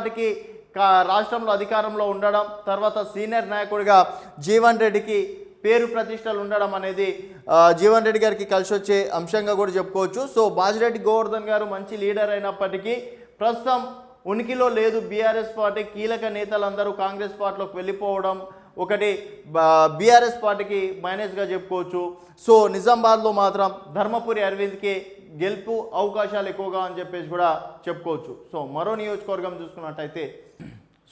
పార్టీకి రాష్ట్రంలో అధికారంలో ఉండడం, తర్వాత సీనియర్ నాయకుడిగా జీవన్ రెడ్డికి పేరు ప్రతిష్టలు ఉండడం అనేది జీవన్ రెడ్డి గారికి కలిసి వచ్చే అంశంగా కూడా చెప్పుకోవచ్చు. సో బాజిరెడ్డి గోవర్ధన్ గారు మంచి లీడర్ అయినప్పటికీ ప్రస్తుతం ఉనికిలో లేదు బీఆర్ఎస్ పార్టీ. కీలక నేతలందరూ కాంగ్రెస్ పార్టీలోకి వెళ్ళిపోవడం ఒకటి బీఆర్ఎస్ పార్టీకి మైనస్గా చెప్పుకోవచ్చు. సో నిజామాబాద్లో మాత్రం ధర్మపురి అరవింద్కి గెలుపు అవకాశాలు ఎక్కువగా అని చెప్పేసి కూడా చెప్పుకోవచ్చు. సో మరో నియోజకవర్గం చూసుకున్నట్టయితే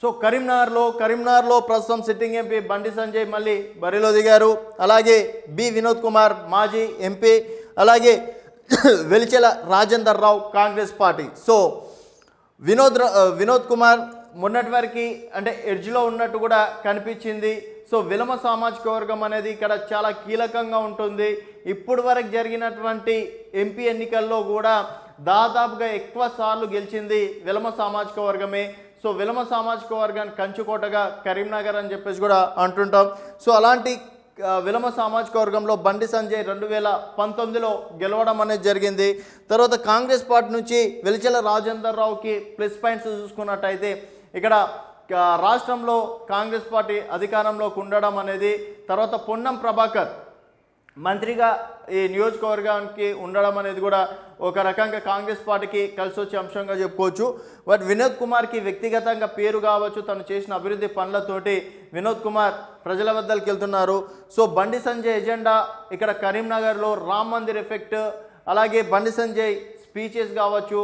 సో కరీంనగర్లో ప్రస్తుతం సిట్టింగ్ ఎంపీ బండి సంజయ్ మళ్ళీ బరిలో దిగారు. అలాగే బి వినోద్ కుమార్ మాజీ ఎంపీ, అలాగే వెలిచెల రాజేందర్ రావు కాంగ్రెస్ పార్టీ. సో వినోద్ కుమార్ మొన్నటి వరకు అంటే ఎడ్జ్లో ఉన్నట్టు కూడా కనిపించింది. సో విలమ సామాజిక వర్గం అనేది ఇక్కడ చాలా కీలకంగా ఉంటుంది. ఇప్పుడు వరకు జరిగినటువంటి ఎంపీ ఎన్నికల్లో కూడా దాదాపుగా ఎక్కువ సార్లు గెలిచింది విలమ సామాజిక వర్గమే. సో విలమ సామాజిక వర్గాన్ని కంచుకోటగా కరీంనగర్ అని చెప్పేసి కూడా అంటుంటాం. సో అలాంటి విలమ సామాజిక వర్గంలో బండి సంజయ్ 2019లో గెలవడం అనేది జరిగింది. తర్వాత కాంగ్రెస్ పార్టీ నుంచి వెలిచెల రాజేందర్ రావుకి ప్లస్ పాయింట్స్ చూసుకున్నట్టయితే ఇక్కడ రాష్ట్రంలో కాంగ్రెస్ పార్టీ అధికారంలోకి ఉండడం అనేది, తర్వాత పొన్నం ప్రభాకర్ మంత్రిగా ఈ నియోజకవర్గానికి ఉండడం అనేది కూడా ఒక రకంగా కాంగ్రెస్ పార్టీకి కలిసి వచ్చే అంశంగా చెప్పుకోవచ్చు. బట్ వినోద్ కుమార్కి వ్యక్తిగతంగా పేరు కావచ్చు, తను చేసిన అభివృద్ధి పనులతోటి వినోద్ కుమార్ ప్రజల వద్దకు వెళ్తున్నారు. సో బండి సంజయ్ ఎజెండా ఇక్కడ కరీంనగర్లో రామ్ మందిర్ ఎఫెక్ట్, అలాగే బండి సంజయ్ స్పీచెస్ కావచ్చు,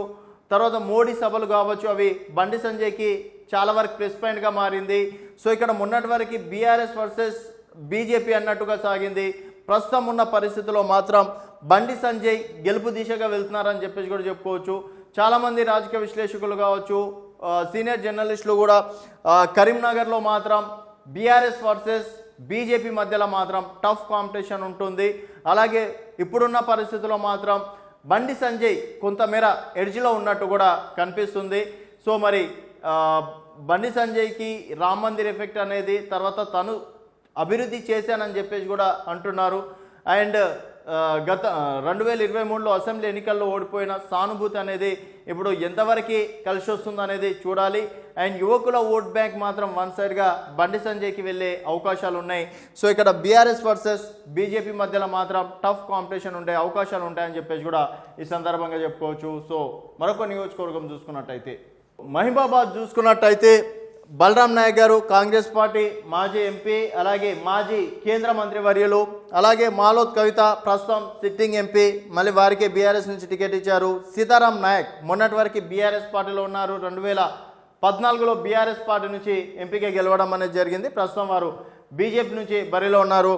తర్వాత మోడీ సభలు కావచ్చు, అవి బండి సంజయ్కి చాలా వరకు ప్లస్ పాయింట్గా మారింది. సో ఇక్కడ మొన్నటి వరకు బీఆర్ఎస్ వర్సెస్ బీజేపీ అన్నట్టుగా సాగింది. ప్రస్తుతం ఉన్న పరిస్థితుల్లో మాత్రం బండి సంజయ్ గెలుపు దిశగా వెళ్తున్నారని చెప్పేసి కూడా చెప్పుకోవచ్చు. చాలామంది రాజకీయ విశ్లేషకులు కావచ్చు, సీనియర్ జర్నలిస్టులు కూడా కరీంనగర్లో మాత్రం బీఆర్ఎస్ వర్సెస్ బీజేపీ మధ్యలో మాత్రం టఫ్ కాంపిటీషన్ ఉంటుంది. అలాగే ఇప్పుడున్న పరిస్థితుల్లో మాత్రం బండి సంజయ్ కొంతమేర ఎడ్జ్లో ఉన్నట్టు కూడా కనిపిస్తుంది. సో మరి బండి సంజయ్కి రామ్ మందిర్ ఎఫెక్ట్ అనేది, తర్వాత తను అభివృద్ధి చేశానని చెప్పేసి కూడా అంటున్నారు. అండ్ గత 2023లో అసెంబ్లీ ఎన్నికల్లో ఓడిపోయిన సానుభూతి అనేది ఇప్పుడు ఎంతవరకు కలిసి వస్తుంది అనేది చూడాలి. అండ్ యువకుల ఓట్ బ్యాంక్ మాత్రం వన్ సైడ్గా బండి సంజయ్కి వెళ్ళే అవకాశాలు ఉన్నాయి. సో ఇక్కడ బీఆర్ఎస్ వర్సెస్ బీజేపీ మధ్యలో మాత్రం టఫ్ కాంపిటీషన్ ఉండే అవకాశాలు ఉంటాయని చెప్పేసి కూడా ఈ సందర్భంగా చెప్పుకోవచ్చు. సో మరొక నియోజకవర్గం చూసుకున్నట్టయితే మహిబాబాద్ చూసుకున్నట్టయితే బలరాం నాయక్ గారు కాంగ్రెస్ పార్టీ మాజీ ఎంపీ, అలాగే మాజీ కేంద్ర మంత్రి వర్యులు, అలాగే మాలోత్ కవిత ప్రస్తుతం సిట్టింగ్ ఎంపీ, మళ్ళీ వారికి బీఆర్ఎస్ నుంచి టికెట్ ఇచ్చారు. సీతారాం నాయక్ మొన్నటి వరకు బీఆర్ఎస్ పార్టీలో ఉన్నారు. 2014లో బీఆర్ఎస్ పార్టీ నుంచి ఎంపీగా గెలవడం అనేది జరిగింది. ప్రస్తుతం వారు బీజేపీ నుంచి బరిలో ఉన్నారు.